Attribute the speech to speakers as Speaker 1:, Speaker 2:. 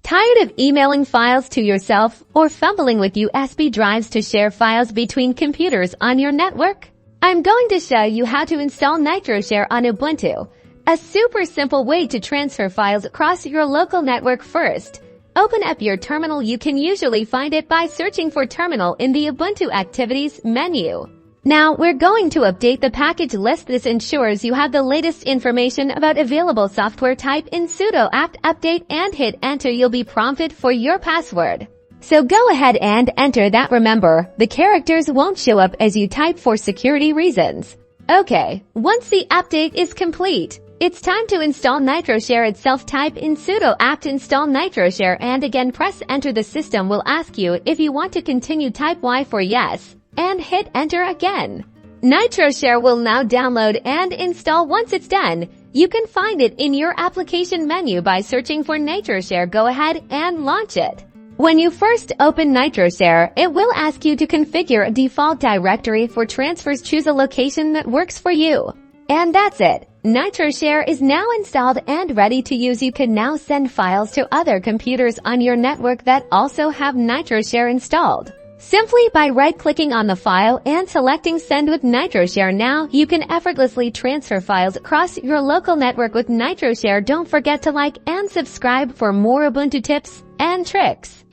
Speaker 1: Tired of emailing files to yourself or fumbling with USB drives to share files between computers on your network? I'm going to show you how to install Nitroshare on Ubuntu, a super simple way to transfer files across your local network. First, open up your terminal. You can usually find it by searching for terminal in the Ubuntu Activities menu. Now, we're going to update the package list. This ensures you have the latest information about available software. Type in sudo apt update and hit enter. You'll be prompted for your password. So go ahead and enter that. Remember, the characters won't show up as you type for security reasons. Okay, once the update is complete, it's time to install Nitroshare itself. Type in sudo apt install Nitroshare and again press enter. The system will ask you if you want to continue. Type Y for yes and hit enter again. Nitroshare will now download and install. Once it's done, you can find it in your application menu by searching for Nitroshare. Go ahead and launch it. When you first open Nitroshare, it will ask you to configure a default directory for transfers. Choose a location that works for you. And that's it. Nitroshare is now installed and ready to use. You can now send files to other computers on your network that also have Nitroshare installed, simply by right-clicking on the file and selecting Send with Nitroshare. Now, you can effortlessly transfer files across your local network with Nitroshare. Don't forget to like and subscribe for more Ubuntu tips and tricks.